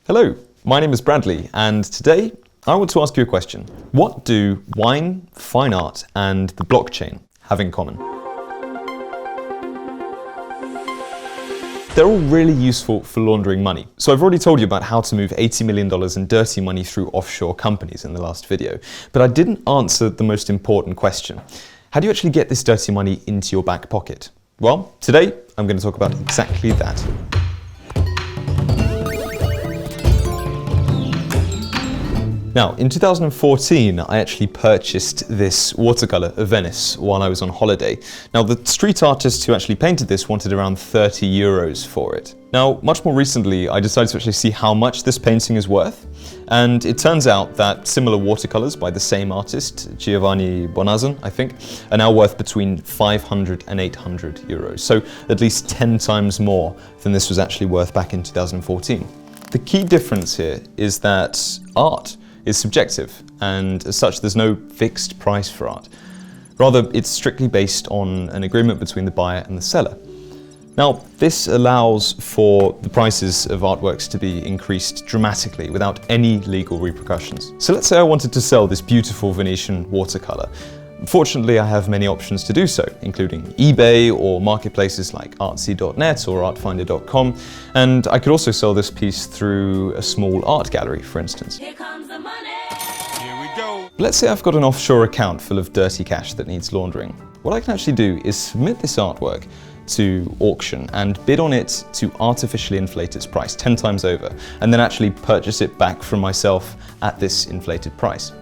Hello, my name is Bradley, and today I want to ask you a question. What do wine, fine art, and the blockchain have in common? They're all really useful for laundering money. So I've already told you about how to move $80 million in dirty money through offshore companies in the last video, but I didn't answer the most important question. How do you actually get this dirty money into your back pocket? Well, today I'm going to talk about exactly that. Now, in 2014, I actually purchased this watercolor of Venice while I was on holiday. Now, the street artist who actually painted this wanted around 30 euros for it. Now, much more recently, I decided to actually see how much this painting is worth. And it turns out that similar watercolors by the same artist, Giovanni Bonazzon, I think, are now worth between 500 and 800 euros. So at least 10 times more than this was actually worth back in 2014. The key difference here is that art is subjective, and as such there's no fixed price for art. Rather, it's strictly based on an agreement between the buyer and the seller. Now, this allows for the prices of artworks to be increased dramatically without any legal repercussions. So let's say I wanted to sell this beautiful Venetian watercolor. Fortunately, I have many options to do so, including eBay or marketplaces like artsy.net or artfinder.com, and I could also sell this piece through a small art gallery, for instance. Here comes the money. Here we go. Let's say I've got an offshore account full of dirty cash that needs laundering. What I can actually do is submit this artwork to auction and bid on it to artificially inflate its price 10 times over, and then actually purchase it back from myself at this inflated price.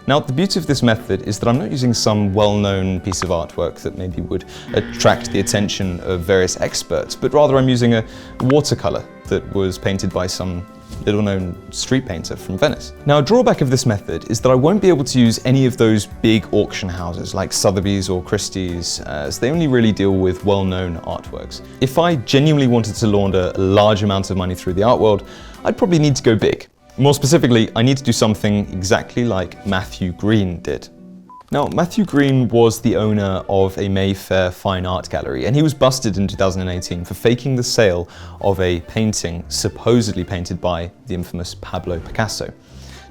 Now, the beauty of this method is that I'm not using some well-known piece of artwork that maybe would attract the attention of various experts, but rather I'm using a watercolor that was painted by some little-known street painter from Venice. Now, a drawback of this method is that I won't be able to use any of those big auction houses like Sotheby's or Christie's, as they only really deal with well-known artworks. If I genuinely wanted to launder a large amount of money through the art world, I'd probably need to go big. More specifically, I need to do something exactly like Matthew Green did. Now, Matthew Green was the owner of a Mayfair fine art gallery, and he was busted in 2018 for faking the sale of a painting supposedly painted by the infamous Pablo Picasso.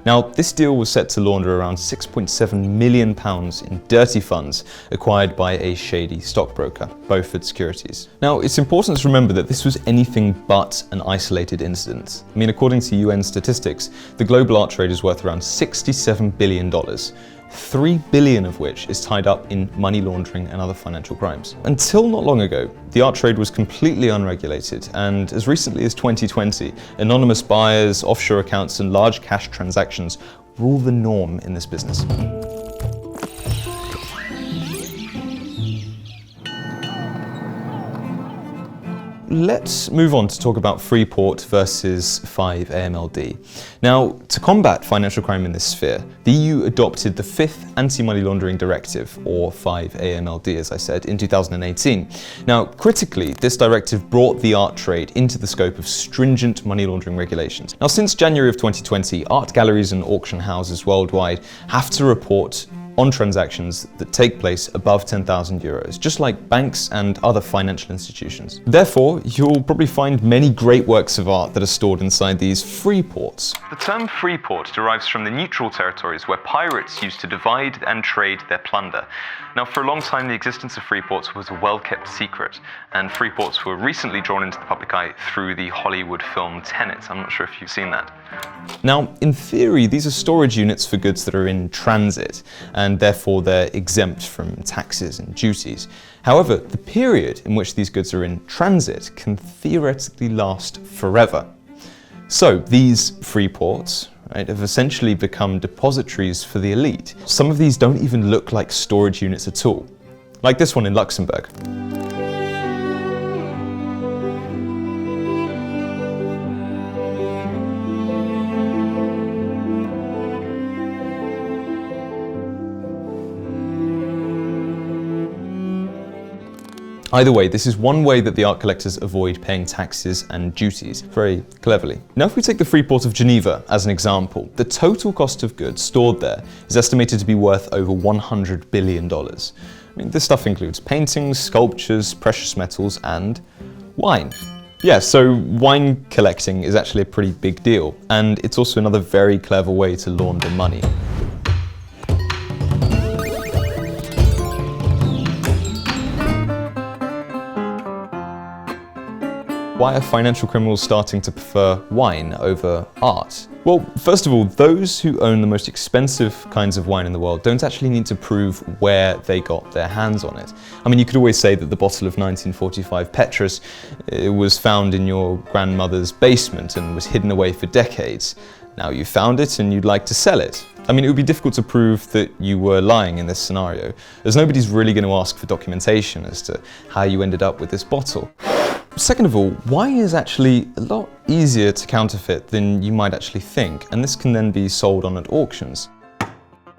Now, this deal was set to launder around £6.7 million in dirty funds acquired by a shady stockbroker, Beaufort Securities. Now, it's important to remember that this was anything but an isolated incident. I mean, according to UN statistics, the global art trade is worth around $67 billion. $3 billion of which is tied up in money laundering and other financial crimes. Until not long ago, the art trade was completely unregulated, and as recently as 2020, anonymous buyers, offshore accounts, and large cash transactions rule the norm in this business. Let's move on to talk about Freeport versus 5-AMLD. Now, to combat financial crime in this sphere, the EU adopted the 5th Anti-Money Laundering Directive, or 5-AMLD as I said, in 2018. Now, critically, this directive brought the art trade into the scope of stringent money laundering regulations. Now, since January of 2020, art galleries and auction houses worldwide have to report on transactions that take place above 10,000 euros, just like banks and other financial institutions. Therefore, you'll probably find many great works of art that are stored inside these free ports. The term free port derives from the neutral territories where pirates used to divide and trade their plunder. Now, for a long time, the existence of free ports was a well-kept secret, and free ports were recently drawn into the public eye through the Hollywood film Tenet. I'm not sure if you've seen that. Now, in theory, these are storage units for goods that are in transit, and therefore they're exempt from taxes and duties. However, the period in which these goods are in transit can theoretically last forever. So these free ports, right, have essentially become depositories for the elite. Some of these don't even look like storage units at all, like this one in Luxembourg. Either way, this is one way that the art collectors avoid paying taxes and duties, very cleverly. Now, if we take the Freeport of Geneva as an example, the total cost of goods stored there is estimated to be worth over $100 billion. I mean, this stuff includes paintings, sculptures, precious metals, and wine. Yeah, so wine collecting is actually a pretty big deal, and it's also another very clever way to launder money. Why are financial criminals starting to prefer wine over art? Well, first of all, those who own the most expensive kinds of wine in the world don't actually need to prove where they got their hands on it. I mean, you could always say that the bottle of 1945 Petrus was found in your grandmother's basement and was hidden away for decades. Now you found it and you'd like to sell it. I mean, it would be difficult to prove that you were lying in this scenario, as nobody's really going to ask for documentation as to how you ended up with this bottle. Second of all, wine is actually a lot easier to counterfeit than you might actually think, and this can then be sold on at auctions.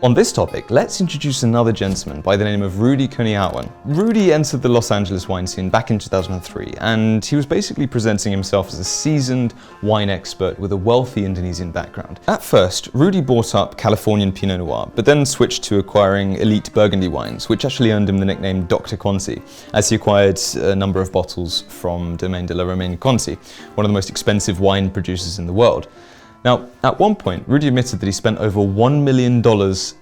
On this topic, let's introduce another gentleman by the name of Rudy Kurniawan. Rudy entered the Los Angeles wine scene back in 2003, and he was basically presenting himself as a seasoned wine expert with a wealthy Indonesian background. At first, Rudy bought up Californian Pinot Noir, but then switched to acquiring elite Burgundy wines, which actually earned him the nickname Dr. Conti, as he acquired a number of bottles from Domaine de la Romaine Conti, one of the most expensive wine producers in the world. Now, at one point, Rudy admitted that he spent over $1 million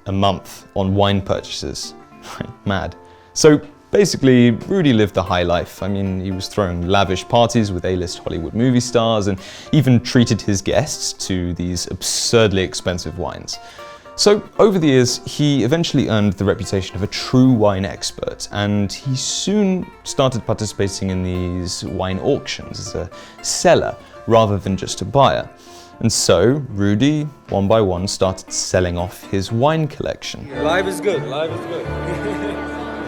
a month on wine purchases. Mad. So basically, Rudy lived the high life. I mean, he was throwing lavish parties with A-list Hollywood movie stars and even treated his guests to these absurdly expensive wines. So, over the years, he eventually earned the reputation of a true wine expert, and he soon started participating in these wine auctions as a seller rather than just a buyer. And so, Rudy, one by one, started selling off his wine collection. Life is good, life is good.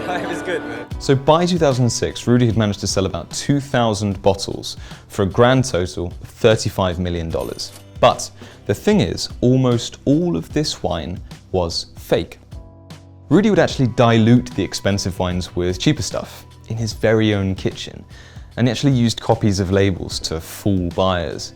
Life is good, man. So by 2006, Rudy had managed to sell about 2,000 bottles for a grand total of $35 million. But the thing is, almost all of this wine was fake. Rudy would actually dilute the expensive wines with cheaper stuff in his very own kitchen, and he actually used copies of labels to fool buyers.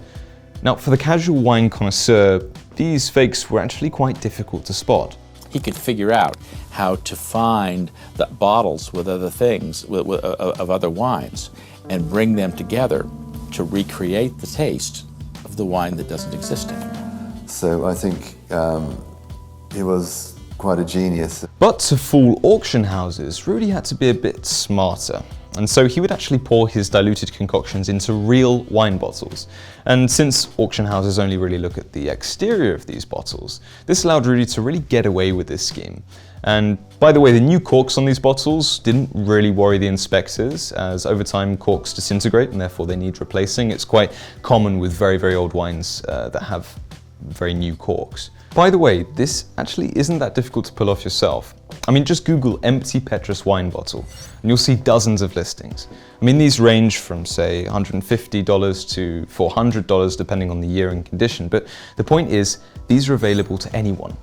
Now, for the casual wine connoisseur, these fakes were actually quite difficult to spot. He could figure out how to find the bottles with other things, of other wines, and bring them together to recreate the taste of the wine that doesn't exist anymore. So I think he was quite a genius. But to fool auction houses, Rudy had to be a bit smarter. And so he would actually pour his diluted concoctions into real wine bottles. And since auction houses only really look at the exterior of these bottles, this allowed Rudy to really get away with this scheme. And by the way, the new corks on these bottles didn't really worry the inspectors, as over time corks disintegrate and therefore they need replacing. It's quite common with very, very old wines that have very new corks. By the way, this actually isn't that difficult to pull off yourself. I mean, just Google empty Petrus wine bottle, and you'll see dozens of listings. I mean, these range from, say, $150 to $400, depending on the year and condition, but the point is, these are available to anyone.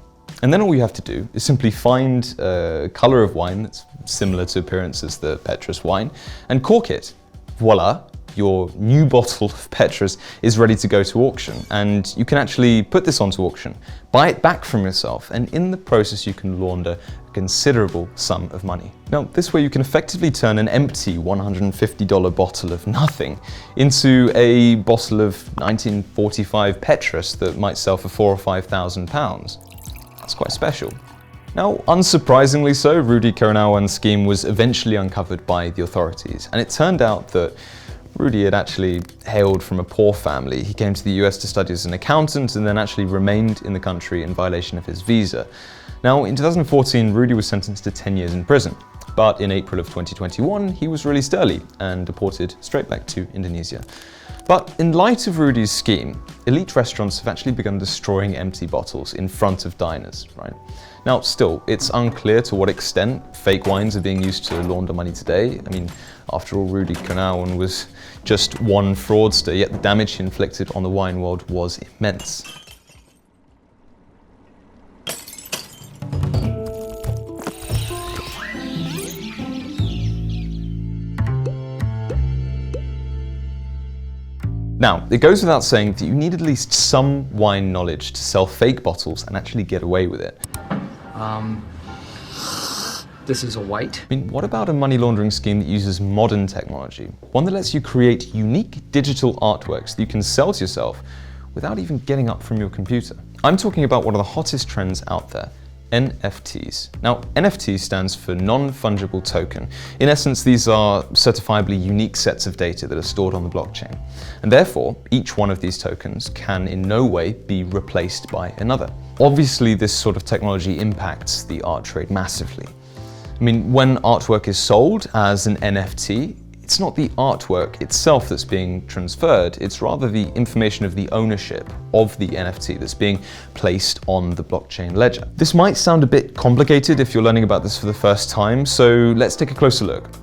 And then all you have to do is simply find a color of wine that's similar to appearance as the Petrus wine, and cork it. Voila! Your new bottle of Petrus is ready to go to auction, and you can actually put this onto auction, buy it back from yourself, and in the process you can launder a considerable sum of money. Now, this way you can effectively turn an empty $150 bottle of nothing into a bottle of 1945 Petrus that might sell for £4,000 or £5,000. That's quite special. Now, unsurprisingly so, Rudy Kurniawan's scheme was eventually uncovered by the authorities, and it turned out that Rudy had actually hailed from a poor family. He came to the US to study as an accountant and then actually remained in the country in violation of his visa. Now, in 2014, Rudy was sentenced to 10 years in prison, but in April of 2021, he was released early and deported straight back to Indonesia. But in light of Rudy's scheme, elite restaurants have actually begun destroying empty bottles in front of diners, right? Now, still, it's unclear to what extent fake wines are being used to launder money today. I mean, after all, Rudy Kurniawan was just one fraudster, yet the damage he inflicted on the wine world was immense. Now, it goes without saying that you need at least some wine knowledge to sell fake bottles and actually get away with it. This is a white. I mean, what about a money laundering scheme that uses modern technology? One that lets you create unique digital artworks that you can sell to yourself without even getting up from your computer. I'm talking about one of the hottest trends out there, NFTs. Now, NFT stands for non-fungible token. In essence, these are certifiably unique sets of data that are stored on the blockchain. And therefore, each one of these tokens can in no way be replaced by another. Obviously, this sort of technology impacts the art trade massively. I mean, when artwork is sold as an NFT, it's not the artwork itself that's being transferred, it's rather the information of the ownership of the NFT that's being placed on the blockchain ledger. This might sound a bit complicated if you're learning about this for the first time, so let's take a closer look.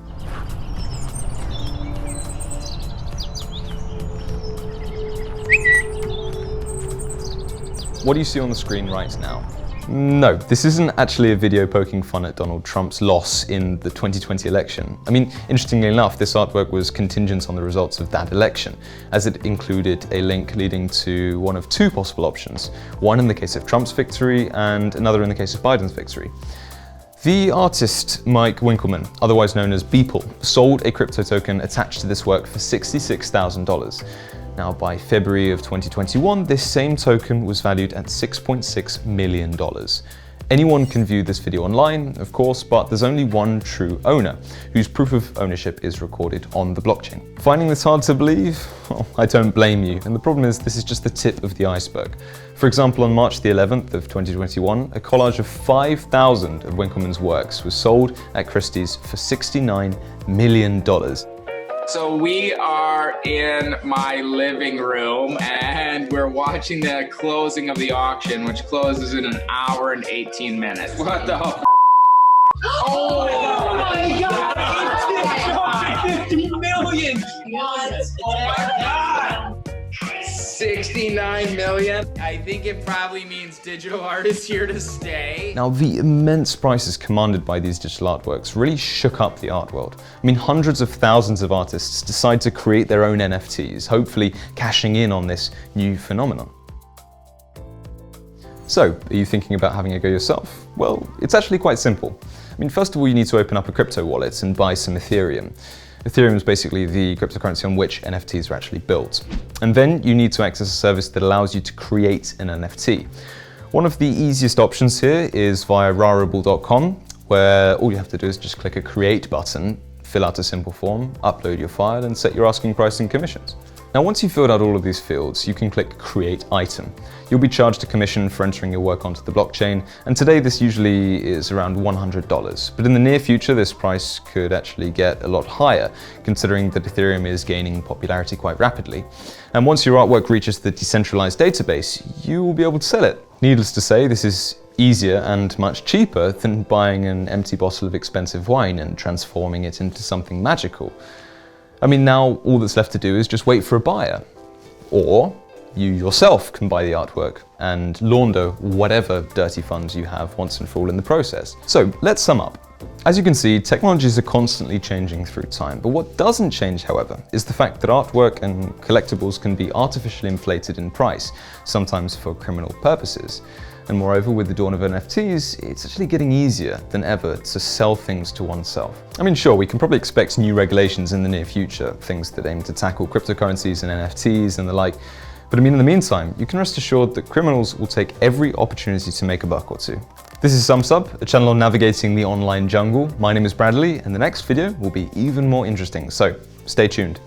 What do you see on the screen right now? No, this isn't actually a video poking fun at Donald Trump's loss in the 2020 election. I mean, interestingly enough, this artwork was contingent on the results of that election, as it included a link leading to one of two possible options, one in the case of Trump's victory and another in the case of Biden's victory. The artist Mike Winkelmann, otherwise known as Beeple, sold a crypto token attached to this work for $66,000. Now, by February of 2021, this same token was valued at $6.6 million. Anyone can view this video online, of course, but there's only one true owner, whose proof of ownership is recorded on the blockchain. Finding this hard to believe? Well, I don't blame you, and the problem is this is just the tip of the iceberg. For example, on March the 11th of 2021, a collage of 5,000 of Winkelmann's works was sold at Christie's for $69 million. So we are in my living room and we're watching the closing of the auction, which closes in an hour and 18 minutes. What the f? Oh my God! 50 million! What? Oh my God! 69 million. I think it probably means digital art is here to stay. Now, the immense prices commanded by these digital artworks really shook up the art world. I mean, hundreds of thousands of artists decide to create their own NFTs, hopefully cashing in on this new phenomenon. So, are you thinking about having a go yourself? Well, it's actually quite simple. I mean, first of all, you need to open up a crypto wallet and buy some Ethereum. Ethereum is basically the cryptocurrency on which NFTs are actually built. And then you need to access a service that allows you to create an NFT. One of the easiest options here is via rarible.com, where all you have to do is just click a create button, fill out a simple form, upload your file, and set your asking price and commissions. Now, once you've filled out all of these fields, you can click Create Item. You'll be charged a commission for entering your work onto the blockchain, and today this usually is around $100. But in the near future, this price could actually get a lot higher, considering that Ethereum is gaining popularity quite rapidly. And once your artwork reaches the decentralized database, you will be able to sell it. Needless to say, this is easier and much cheaper than buying an empty bottle of expensive wine and transforming it into something magical. I mean, now all that's left to do is just wait for a buyer. Or you yourself can buy the artwork and launder whatever dirty funds you have once and for all in the process. So let's sum up. As you can see, technologies are constantly changing through time, but what doesn't change, however, is the fact that artwork and collectibles can be artificially inflated in price, sometimes for criminal purposes. And moreover, with the dawn of NFTs, it's actually getting easier than ever to sell things to oneself. I mean, sure, we can probably expect new regulations in the near future, things that aim to tackle cryptocurrencies and NFTs and the like. But I mean, in the meantime, you can rest assured that criminals will take every opportunity to make a buck or two. This is Sumsub, a channel on navigating the online jungle. My name is Bradley, and the next video will be even more interesting, so stay tuned.